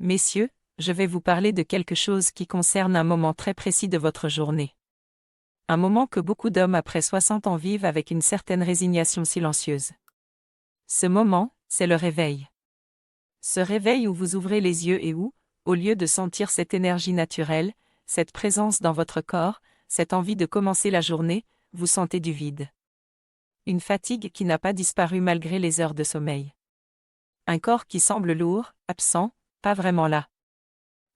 Messieurs, je vais vous parler de quelque chose qui concerne un moment très précis de votre journée. Un moment que beaucoup d'hommes après 60 ans vivent avec une certaine résignation silencieuse. Ce moment, c'est le réveil. Ce réveil où vous ouvrez les yeux et où, au lieu de sentir cette énergie naturelle, cette présence dans votre corps, cette envie de commencer la journée, vous sentez du vide. Une fatigue qui n'a pas disparu malgré les heures de sommeil. Un corps qui semble lourd, absent, pas vraiment là.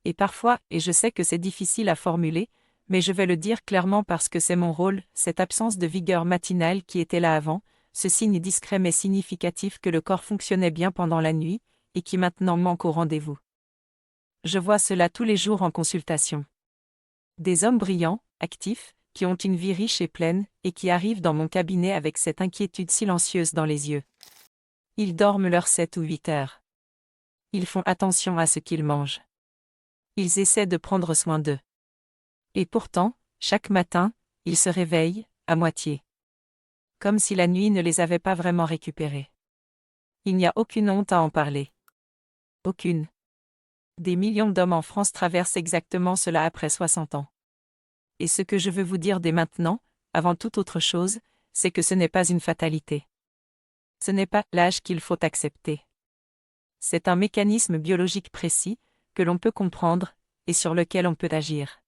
Et parfois, et je sais que c'est difficile à formuler, mais je vais le dire clairement parce que c'est mon rôle, cette absence de vigueur matinale qui était là avant, ce signe discret mais significatif que le corps fonctionnait bien pendant la nuit, et qui maintenant manque au rendez-vous. Je vois cela tous les jours en consultation. Des hommes brillants, actifs, qui ont une vie riche et pleine, et qui arrivent dans mon cabinet avec cette inquiétude silencieuse dans les yeux. Ils dorment leurs 7 ou 8 heures. Ils font attention à ce qu'ils mangent. Ils essaient de prendre soin d'eux. Et pourtant, chaque matin, ils se réveillent, à moitié. Comme si la nuit ne les avait pas vraiment récupérés. Il n'y a aucune honte à en parler. Aucune. Des millions d'hommes en France traversent exactement cela après 60 ans. Et ce que je veux vous dire dès maintenant, avant toute autre chose, c'est que ce n'est pas une fatalité. Ce n'est pas l'âge qu'il faut accepter. C'est un mécanisme biologique précis, que l'on peut comprendre, et sur lequel on peut agir.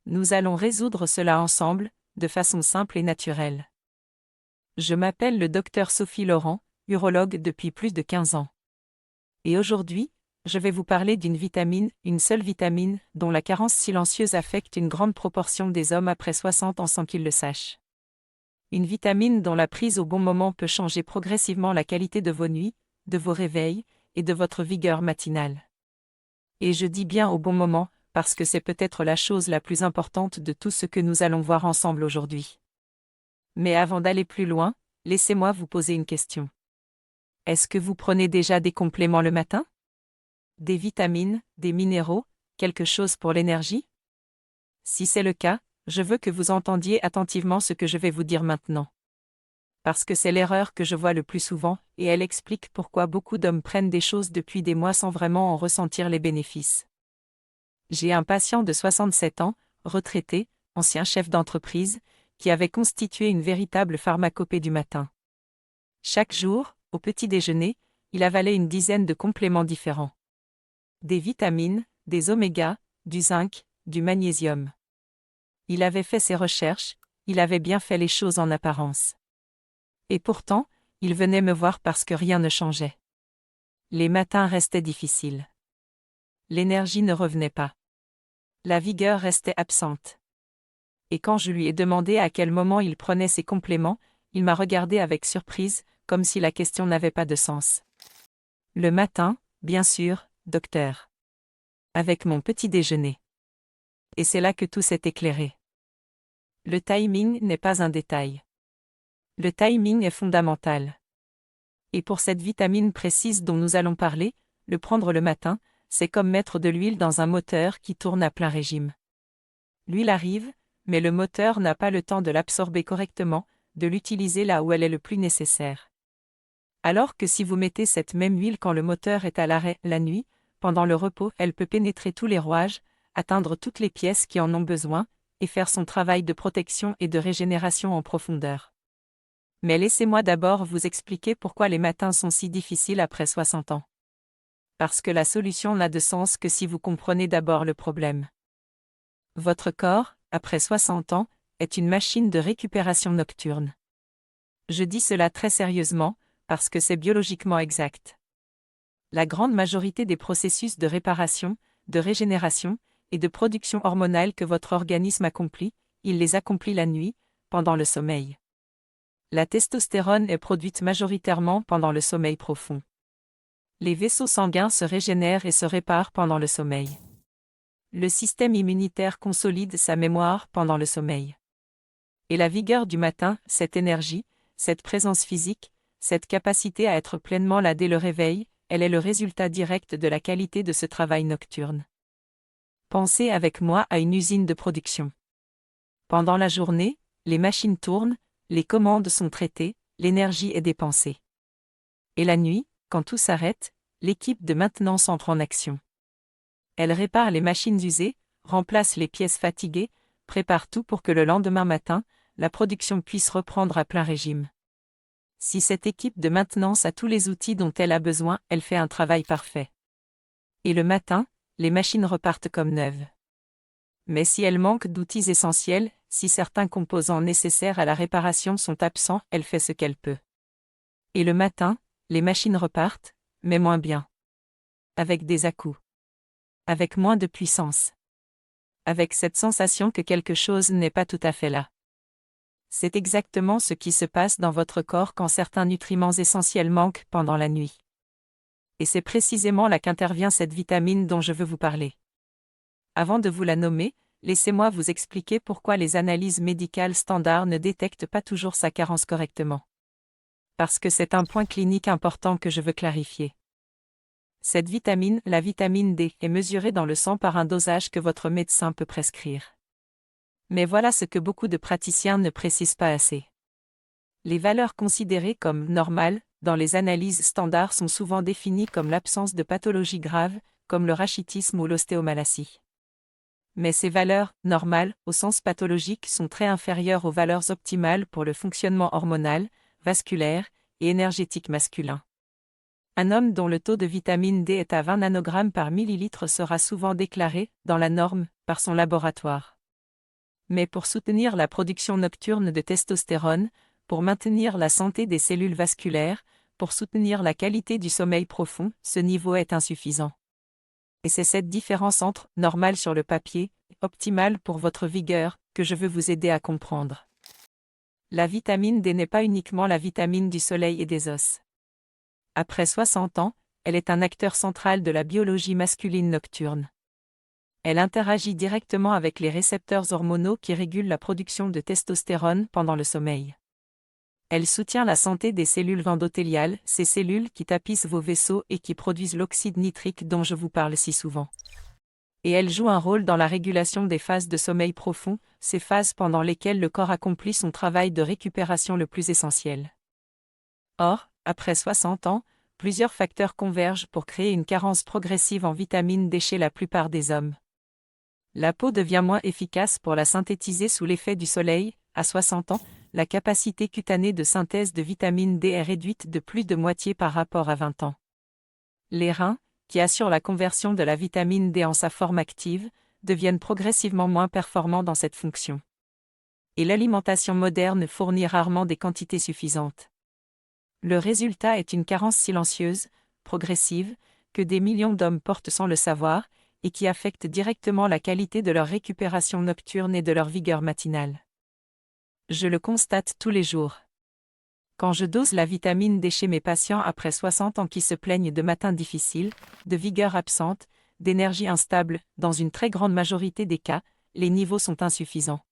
Nous allons résoudre cela ensemble, de façon simple et naturelle. Je m'appelle le docteur Sophie Laurent, urologue depuis plus de 15 ans. Et aujourd'hui, je vais vous parler d'une vitamine, une seule vitamine, dont la carence silencieuse affecte une grande proportion des hommes après 60 ans sans qu'ils le sachent. Une vitamine dont la prise au bon moment peut changer progressivement la qualité de vos nuits, de vos réveils, et de votre vigueur matinale. Et je dis bien au bon moment, parce que c'est peut-être la chose la plus importante de tout ce que nous allons voir ensemble aujourd'hui. Mais avant d'aller plus loin, laissez-moi vous poser une question. Est-ce que vous prenez déjà des compléments le matin? Des vitamines, des minéraux, quelque chose pour l'énergie? Si c'est le cas, je veux que vous entendiez attentivement ce que je vais vous dire maintenant. Parce que c'est l'erreur que je vois le plus souvent, et elle explique pourquoi beaucoup d'hommes prennent des choses depuis des mois sans vraiment en ressentir les bénéfices. J'ai un patient de 67 ans, retraité, ancien chef d'entreprise, qui avait constitué une véritable pharmacopée du matin. Chaque jour, au petit déjeuner, il avalait une dizaine de compléments différents. Des vitamines, des oméga, du zinc, du magnésium. Il avait fait ses recherches, il avait bien fait les choses en apparence. Et pourtant, il venait me voir parce que rien ne changeait. Les matins restaient difficiles. L'énergie ne revenait pas. La vigueur restait absente. Et quand je lui ai demandé à quel moment il prenait ses compléments, il m'a regardé avec surprise, comme si la question n'avait pas de sens. Le matin, bien sûr, docteur. Avec mon petit déjeuner. Et c'est là que tout s'est éclairé. Le timing n'est pas un détail. Le timing est fondamental. Et pour cette vitamine précise dont nous allons parler, le prendre le matin, c'est comme mettre de l'huile dans un moteur qui tourne à plein régime. L'huile arrive, mais le moteur n'a pas le temps de l'absorber correctement, de l'utiliser là où elle est le plus nécessaire. Alors que si vous mettez cette même huile quand le moteur est à l'arrêt, la nuit, pendant le repos, elle peut pénétrer tous les rouages, atteindre toutes les pièces qui en ont besoin, et faire son travail de protection et de régénération en profondeur. Mais laissez-moi d'abord vous expliquer pourquoi les matins sont si difficiles après 60 ans. Parce que la solution n'a de sens que si vous comprenez d'abord le problème. Votre corps, après 60 ans, est une machine de récupération nocturne. Je dis cela très sérieusement, parce que c'est biologiquement exact. La grande majorité des processus de réparation, de régénération, et de production hormonale que votre organisme accomplit, il les accomplit la nuit, pendant le sommeil. La testostérone est produite majoritairement pendant le sommeil profond. Les vaisseaux sanguins se régénèrent et se réparent pendant le sommeil. Le système immunitaire consolide sa mémoire pendant le sommeil. Et la vigueur du matin, cette énergie, cette présence physique, cette capacité à être pleinement là dès le réveil, elle est le résultat direct de la qualité de ce travail nocturne. Pensez avec moi à une usine de production. Pendant la journée, les machines tournent, les commandes sont traitées, l'énergie est dépensée. Et la nuit, quand tout s'arrête, l'équipe de maintenance entre en action. Elle répare les machines usées, remplace les pièces fatiguées, prépare tout pour que le lendemain matin, la production puisse reprendre à plein régime. Si cette équipe de maintenance a tous les outils dont elle a besoin, elle fait un travail parfait. Et le matin, les machines repartent comme neuves. Mais si elle manque d'outils essentiels, si certains composants nécessaires à la réparation sont absents, elle fait ce qu'elle peut. Et le matin, les machines repartent, mais moins bien. Avec des à-coups. Avec moins de puissance. Avec cette sensation que quelque chose n'est pas tout à fait là. C'est exactement ce qui se passe dans votre corps quand certains nutriments essentiels manquent pendant la nuit. Et c'est précisément là qu'intervient cette vitamine dont je veux vous parler. Avant de vous la nommer, laissez-moi vous expliquer pourquoi les analyses médicales standards ne détectent pas toujours sa carence correctement. Parce que c'est un point clinique important que je veux clarifier. Cette vitamine, la vitamine D, est mesurée dans le sang par un dosage que votre médecin peut prescrire. Mais voilà ce que beaucoup de praticiens ne précisent pas assez. Les valeurs considérées comme normales dans les analyses standards sont souvent définies comme l'absence de pathologies graves, comme le rachitisme ou l'ostéomalacie. Mais ces valeurs, normales, au sens pathologique, sont très inférieures aux valeurs optimales pour le fonctionnement hormonal, vasculaire et énergétique masculin. Un homme dont le taux de vitamine D est à 20 nanogrammes par millilitre sera souvent déclaré, dans la norme, par son laboratoire. Mais pour soutenir la production nocturne de testostérone, pour maintenir la santé des cellules vasculaires, pour soutenir la qualité du sommeil profond, ce niveau est insuffisant. Et c'est cette différence entre « normal sur le papier » et « optimal pour votre vigueur » que je veux vous aider à comprendre. La vitamine D n'est pas uniquement la vitamine du soleil et des os. Après 60 ans, elle est un acteur central de la biologie masculine nocturne. Elle interagit directement avec les récepteurs hormonaux qui régulent la production de testostérone pendant le sommeil. Elle soutient la santé des cellules endothéliales, ces cellules qui tapissent vos vaisseaux et qui produisent l'oxyde nitrique dont je vous parle si souvent. Et elle joue un rôle dans la régulation des phases de sommeil profond, ces phases pendant lesquelles le corps accomplit son travail de récupération le plus essentiel. Or, après 60 ans, plusieurs facteurs convergent pour créer une carence progressive en vitamine D chez la plupart des hommes. La peau devient moins efficace pour la synthétiser sous l'effet du soleil. À 60 ans, la capacité cutanée de synthèse de vitamine D est réduite de plus de moitié par rapport à 20 ans. Les reins, qui assurent la conversion de la vitamine D en sa forme active, deviennent progressivement moins performants dans cette fonction. Et l'alimentation moderne fournit rarement des quantités suffisantes. Le résultat est une carence silencieuse, progressive, que des millions d'hommes portent sans le savoir, et qui affecte directement la qualité de leur récupération nocturne et de leur vigueur matinale. Je le constate tous les jours. Quand je dose la vitamine D chez mes patients après 60 ans qui se plaignent de matins difficiles, de vigueur absente, d'énergie instable, dans une très grande majorité des cas, les niveaux sont insuffisants.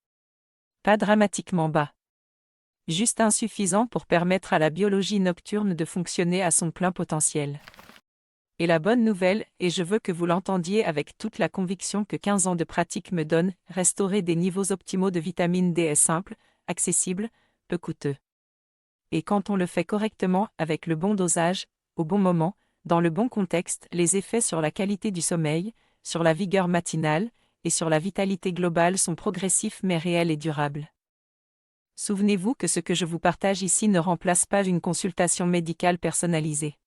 Pas dramatiquement bas. Juste insuffisant pour permettre à la biologie nocturne de fonctionner à son plein potentiel. Et la bonne nouvelle, et je veux que vous l'entendiez avec toute la conviction que 15 ans de pratique me donnent, restaurer des niveaux optimaux de vitamine D est simple, accessible, peu coûteux. Et quand on le fait correctement, avec le bon dosage, au bon moment, dans le bon contexte, les effets sur la qualité du sommeil, sur la vigueur matinale, et sur la vitalité globale sont progressifs mais réels et durables. Souvenez-vous que ce que je vous partage ici ne remplace pas une consultation médicale personnalisée.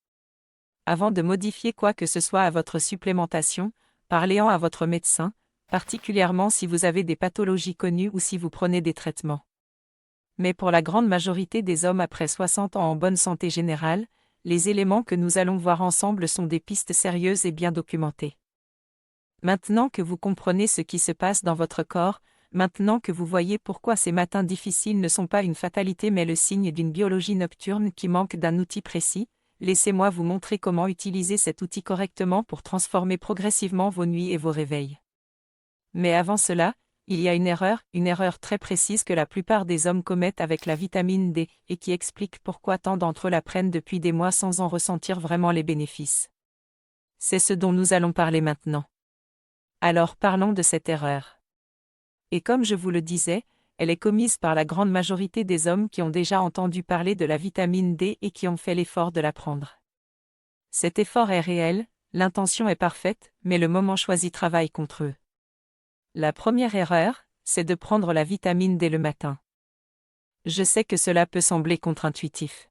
Avant de modifier quoi que ce soit à votre supplémentation, parlez-en à votre médecin, particulièrement si vous avez des pathologies connues ou si vous prenez des traitements. Mais pour la grande majorité des hommes après 60 ans en bonne santé générale, les éléments que nous allons voir ensemble sont des pistes sérieuses et bien documentées. Maintenant que vous comprenez ce qui se passe dans votre corps, maintenant que vous voyez pourquoi ces matins difficiles ne sont pas une fatalité mais le signe d'une biologie nocturne qui manque d'un outil précis, laissez-moi vous montrer comment utiliser cet outil correctement pour transformer progressivement vos nuits et vos réveils. Mais avant cela, il y a une erreur très précise que la plupart des hommes commettent avec la vitamine D, et qui explique pourquoi tant d'entre eux la prennent depuis des mois sans en ressentir vraiment les bénéfices. C'est ce dont nous allons parler maintenant. Alors parlons de cette erreur. Et comme je vous le disais, elle est commise par la grande majorité des hommes qui ont déjà entendu parler de la vitamine D et qui ont fait l'effort de la prendre. Cet effort est réel, L'intention est parfaite, mais le moment choisi travaille contre eux. La première erreur, c'est de prendre la vitamine D le matin. Je sais que cela peut sembler contre-intuitif.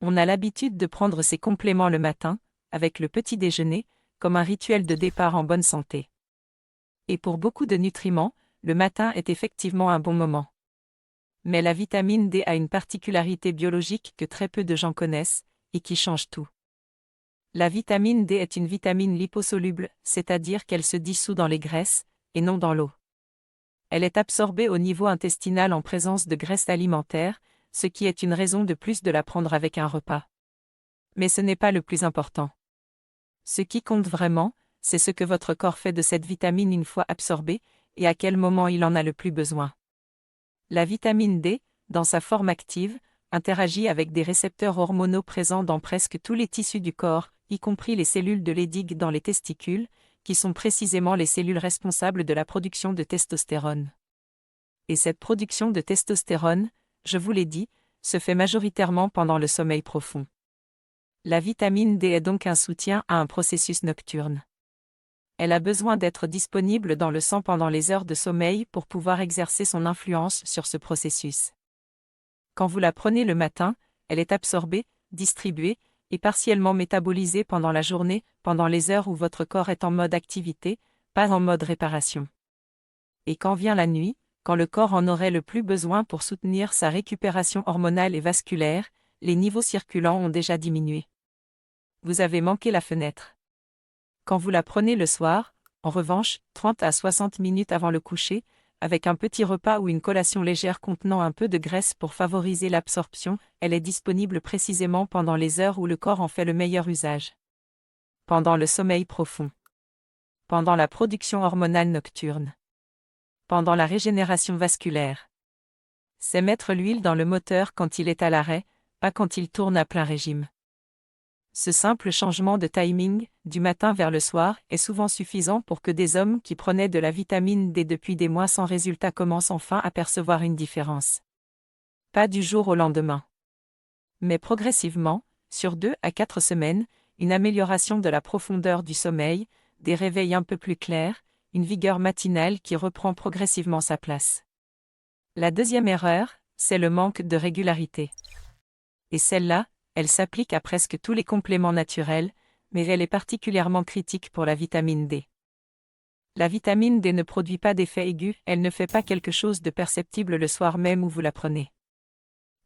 On a l'habitude de prendre ces compléments le matin, avec le petit déjeuner, comme un rituel de départ en bonne santé. Et pour beaucoup de nutriments, le matin est effectivement un bon moment. Mais la vitamine D a une particularité biologique que très peu de gens connaissent, et qui change tout. La vitamine D est une vitamine liposoluble, c'est-à-dire qu'elle se dissout dans les graisses, et non dans l'eau. Elle est absorbée au niveau intestinal en présence de graisses alimentaires, ce qui est une raison de plus de la prendre avec un repas. Mais ce n'est pas le plus important. Ce qui compte vraiment, c'est ce que votre corps fait de cette vitamine une fois absorbée, et à quel moment il en a le plus besoin. La vitamine D, dans sa forme active, interagit avec des récepteurs hormonaux présents dans presque tous les tissus du corps, y compris les cellules de Leydig dans les testicules, qui sont précisément les cellules responsables de la production de testostérone. Et cette production de testostérone, je vous l'ai dit, se fait majoritairement pendant le sommeil profond. La vitamine D est donc un soutien à un processus nocturne. Elle a besoin d'être disponible dans le sang pendant les heures de sommeil pour pouvoir exercer son influence sur ce processus. Quand vous la prenez le matin, elle est absorbée, distribuée, et partiellement métabolisée pendant la journée, pendant les heures où votre corps est en mode activité, pas en mode réparation. Et quand vient la nuit, quand le corps en aurait le plus besoin pour soutenir sa récupération hormonale et vasculaire, les niveaux circulants ont déjà diminué. Vous avez manqué la fenêtre. Quand vous la prenez le soir, en revanche, 30 à 60 minutes avant le coucher, avec un petit repas ou une collation légère contenant un peu de graisse pour favoriser l'absorption, elle est disponible précisément pendant les heures où le corps en fait le meilleur usage. Pendant le sommeil profond. Pendant la production hormonale nocturne. Pendant la régénération vasculaire. C'est mettre l'huile dans le moteur quand il est à l'arrêt, pas quand il tourne à plein régime. Ce simple changement de timing, du matin vers le soir, est souvent suffisant pour que des hommes qui prenaient de la vitamine D depuis des mois sans résultat commencent enfin à percevoir une différence. Pas du jour au lendemain. Mais progressivement, sur 2 à 4 semaines, une amélioration de la profondeur du sommeil, des réveils un peu plus clairs, une vigueur matinale qui reprend progressivement sa place. La deuxième erreur, c'est le manque de régularité. Et celle-là, elle s'applique à presque tous les compléments naturels, mais elle est particulièrement critique pour la vitamine D. La vitamine D ne produit pas d'effet aigu, elle ne fait pas quelque chose de perceptible le soir même où vous la prenez.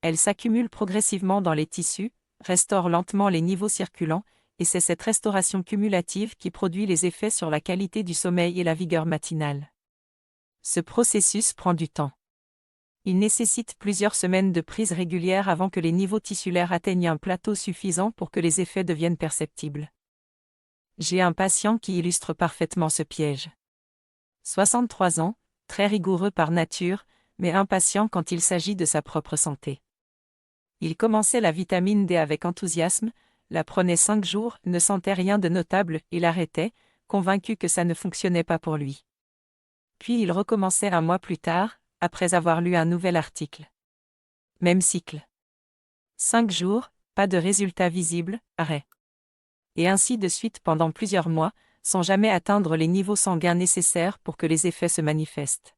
Elle s'accumule progressivement dans les tissus, restaure lentement les niveaux circulants, et c'est cette restauration cumulative qui produit les effets sur la qualité du sommeil et la vigueur matinale. Ce processus prend du temps. Il nécessite plusieurs semaines de prise régulière avant que les niveaux tissulaires atteignent un plateau suffisant pour que les effets deviennent perceptibles. J'ai un patient qui illustre parfaitement ce piège. 63 ans, très rigoureux par nature, mais impatient quand il s'agit de sa propre santé. Il commençait la vitamine D avec enthousiasme, la prenait 5 jours, ne sentait rien de notable et l'arrêtait, convaincu que ça ne fonctionnait pas pour lui. Puis il recommençait un mois plus tard, après avoir lu un nouvel article. Même cycle. 5 jours, pas de résultat visible, arrêt. Et ainsi de suite pendant plusieurs mois, sans jamais atteindre les niveaux sanguins nécessaires pour que les effets se manifestent.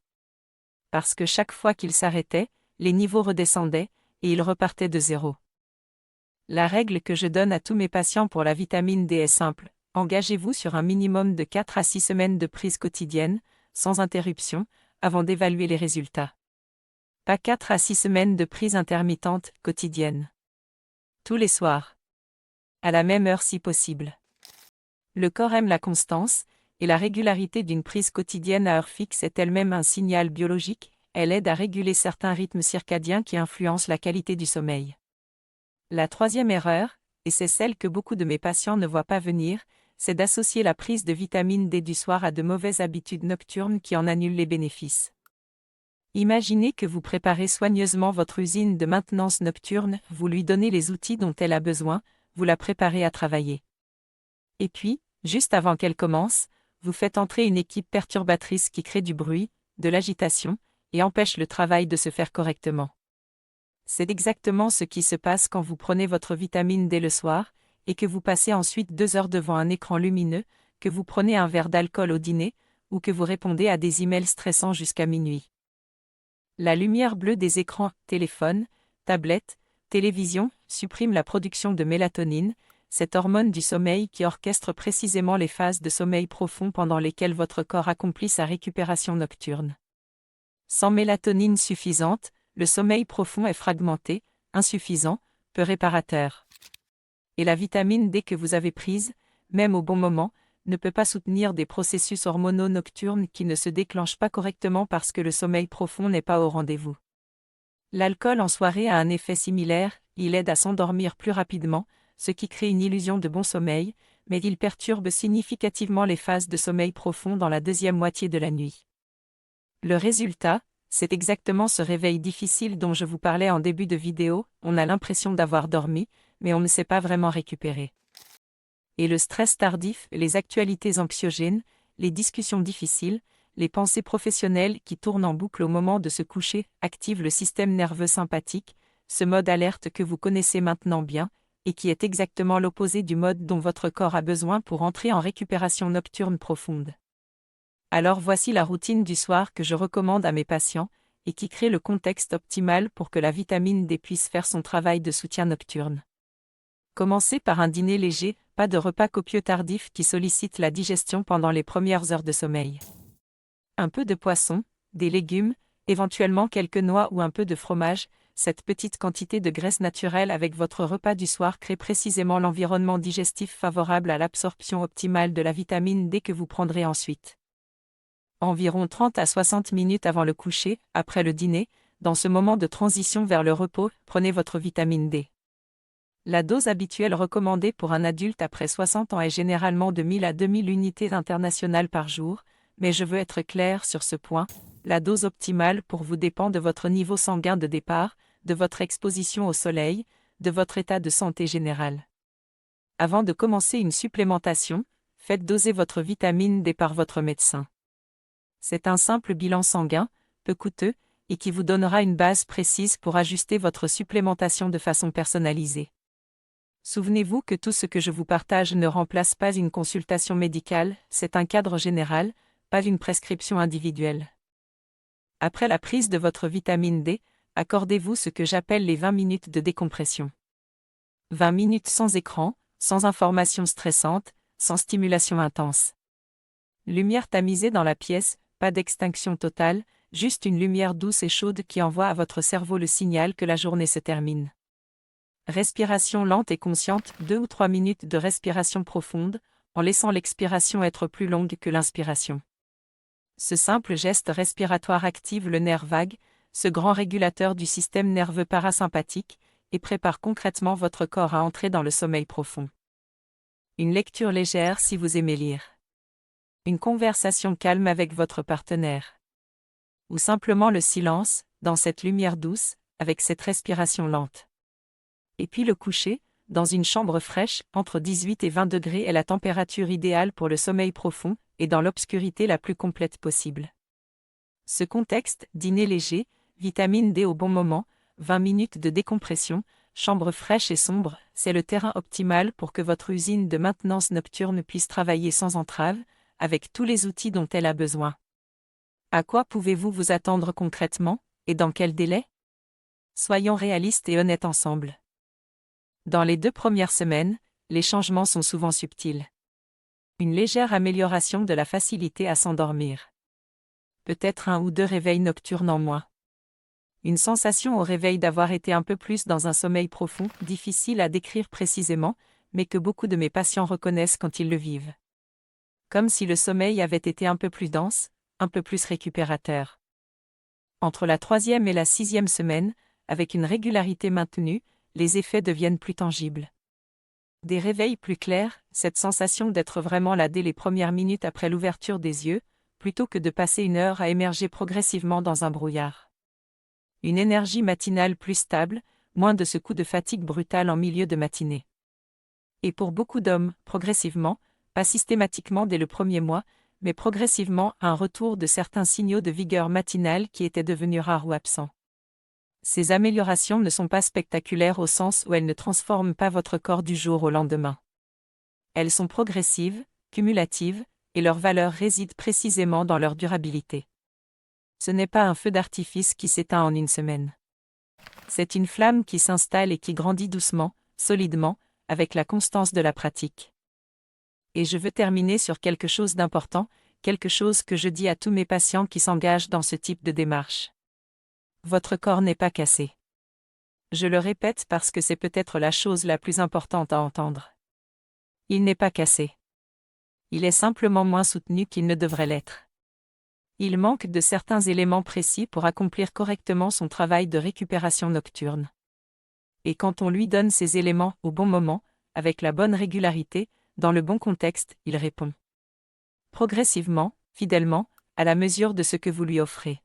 Parce que chaque fois qu'il s'arrêtait, les niveaux redescendaient, et il repartait de zéro. La règle que je donne à tous mes patients pour la vitamine D est simple, engagez-vous sur un minimum de 4 à 6 semaines de prise quotidienne, sans interruption, avant d'évaluer les résultats. Pas 4 à 6 semaines de prise intermittente, quotidienne. Tous les soirs. À la même heure si possible. Le corps aime la constance, et la régularité d'une prise quotidienne à heure fixe est elle-même un signal biologique, elle aide à réguler certains rythmes circadiens qui influencent la qualité du sommeil. La troisième erreur, et c'est celle que beaucoup de mes patients ne voient pas venir, c'est d'associer la prise de vitamine D du soir à de mauvaises habitudes nocturnes qui en annulent les bénéfices. Imaginez que vous préparez soigneusement votre usine de maintenance nocturne, vous lui donnez les outils dont elle a besoin, vous la préparez à travailler. Et puis, juste avant qu'elle commence, vous faites entrer une équipe perturbatrice qui crée du bruit, de l'agitation, et empêche le travail de se faire correctement. C'est exactement ce qui se passe quand vous prenez votre vitamine D le soir, et que vous passez ensuite 2 heures devant un écran lumineux, que vous prenez un verre d'alcool au dîner, ou que vous répondez à des emails stressants jusqu'à minuit. La lumière bleue des écrans, téléphones, tablettes, télévision, supprime la production de mélatonine, cette hormone du sommeil qui orchestre précisément les phases de sommeil profond pendant lesquelles votre corps accomplit sa récupération nocturne. Sans mélatonine suffisante, le sommeil profond est fragmenté, insuffisant, peu réparateur. Et la vitamine D que vous avez prise, même au bon moment, ne peut pas soutenir des processus hormonaux nocturnes qui ne se déclenchent pas correctement parce que le sommeil profond n'est pas au rendez-vous. L'alcool en soirée a un effet similaire, il aide à s'endormir plus rapidement, ce qui crée une illusion de bon sommeil, mais il perturbe significativement les phases de sommeil profond dans la deuxième moitié de la nuit. Le résultat, c'est exactement ce réveil difficile dont je vous parlais en début de vidéo, on a l'impression d'avoir dormi, mais on ne s'est pas vraiment récupéré. Et le stress tardif, les actualités anxiogènes, les discussions difficiles, les pensées professionnelles qui tournent en boucle au moment de se coucher, activent le système nerveux sympathique, ce mode alerte que vous connaissez maintenant bien, et qui est exactement l'opposé du mode dont votre corps a besoin pour entrer en récupération nocturne profonde. Alors voici la routine du soir que je recommande à mes patients, et qui crée le contexte optimal pour que la vitamine D puisse faire son travail de soutien nocturne. Commencez par un dîner léger, pas de repas copieux tardif qui sollicite la digestion pendant les premières heures de sommeil. Un peu de poisson, des légumes, éventuellement quelques noix ou un peu de fromage, cette petite quantité de graisse naturelle avec votre repas du soir crée précisément l'environnement digestif favorable à l'absorption optimale de la vitamine D que vous prendrez ensuite. Environ 30 à 60 minutes avant le coucher, après le dîner, dans ce moment de transition vers le repos, prenez votre vitamine D. La dose habituelle recommandée pour un adulte après 60 ans est généralement de 1000 à 2000 unités internationales par jour, mais je veux être clair sur ce point, la dose optimale pour vous dépend de votre niveau sanguin de départ, de votre exposition au soleil, de votre état de santé général. Avant de commencer une supplémentation, faites doser votre vitamine D par votre médecin. C'est un simple bilan sanguin, peu coûteux, et qui vous donnera une base précise pour ajuster votre supplémentation de façon personnalisée. Souvenez-vous que tout ce que je vous partage ne remplace pas une consultation médicale, c'est un cadre général, pas une prescription individuelle. Après la prise de votre vitamine D, accordez-vous ce que j'appelle les 20 minutes de décompression. 20 minutes sans écran, sans information stressante, sans stimulation intense. Lumière tamisée dans la pièce, pas d'extinction totale, juste une lumière douce et chaude qui envoie à votre cerveau le signal que la journée se termine. Respiration lente et consciente, 2 ou 3 minutes de respiration profonde, en laissant l'expiration être plus longue que l'inspiration. Ce simple geste respiratoire active le nerf vague, ce grand régulateur du système nerveux parasympathique, et prépare concrètement votre corps à entrer dans le sommeil profond. Une lecture légère si vous aimez lire. Une conversation calme avec votre partenaire. Ou simplement le silence, dans cette lumière douce, avec cette respiration lente. Et puis le coucher, dans une chambre fraîche, entre 18 et 20 degrés est la température idéale pour le sommeil profond, et dans l'obscurité la plus complète possible. Ce contexte, dîner léger, vitamine D au bon moment, 20 minutes de décompression, chambre fraîche et sombre, c'est le terrain optimal pour que votre usine de maintenance nocturne puisse travailler sans entrave, avec tous les outils dont elle a besoin. À quoi pouvez-vous vous attendre concrètement, et dans quel délai? Soyons réalistes et honnêtes ensemble. Dans les 2 premières semaines, les changements sont souvent subtils. Une légère amélioration de la facilité à s'endormir. Peut-être 1 ou 2 réveils nocturnes en moins. Une sensation au réveil d'avoir été un peu plus dans un sommeil profond, difficile à décrire précisément, mais que beaucoup de mes patients reconnaissent quand ils le vivent. Comme si le sommeil avait été un peu plus dense, un peu plus récupérateur. Entre la 3e et la 6e semaine, avec une régularité maintenue, les effets deviennent plus tangibles. Des réveils plus clairs, cette sensation d'être vraiment là dès les premières minutes après l'ouverture des yeux, plutôt que de passer 1 heure à émerger progressivement dans un brouillard. Une énergie matinale plus stable, moins de ce coup de fatigue brutal en milieu de matinée. Et pour beaucoup d'hommes, progressivement, pas systématiquement dès le 1er mois, mais progressivement un retour de certains signaux de vigueur matinale qui étaient devenus rares ou absents. Ces améliorations ne sont pas spectaculaires au sens où elles ne transforment pas votre corps du jour au lendemain. Elles sont progressives, cumulatives, et leur valeur réside précisément dans leur durabilité. Ce n'est pas un feu d'artifice qui s'éteint en une semaine. C'est une flamme qui s'installe et qui grandit doucement, solidement, avec la constance de la pratique. Et je veux terminer sur quelque chose d'important, quelque chose que je dis à tous mes patients qui s'engagent dans ce type de démarche. Votre corps n'est pas cassé. Je le répète parce que c'est peut-être la chose la plus importante à entendre. Il n'est pas cassé. Il est simplement moins soutenu qu'il ne devrait l'être. Il manque de certains éléments précis pour accomplir correctement son travail de récupération nocturne. Et quand on lui donne ces éléments au bon moment, avec la bonne régularité, dans le bon contexte, il répond. Progressivement, fidèlement, à la mesure de ce que vous lui offrez.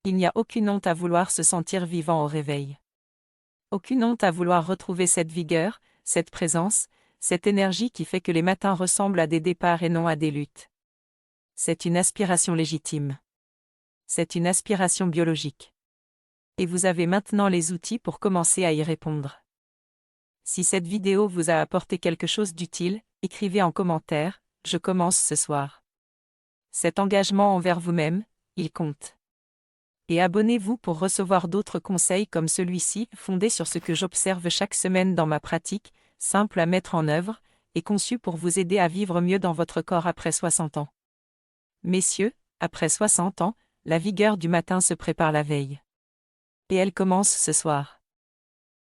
Il n'y a aucune honte à vouloir se sentir vivant au réveil. Aucune honte à vouloir retrouver cette vigueur, cette présence, cette énergie qui fait que les matins ressemblent à des départs et non à des luttes. C'est une aspiration légitime. C'est une aspiration biologique. Et vous avez maintenant les outils pour commencer à y répondre. Si cette vidéo vous a apporté quelque chose d'utile, écrivez en commentaire « Je commence ce soir ». Cet engagement envers vous-même, il compte. Et abonnez-vous pour recevoir d'autres conseils comme celui-ci, fondés sur ce que j'observe chaque semaine dans ma pratique, simple à mettre en œuvre, et conçu pour vous aider à vivre mieux dans votre corps après 60 ans. Messieurs, après 60 ans, la vigueur du matin se prépare la veille. Et elle commence ce soir.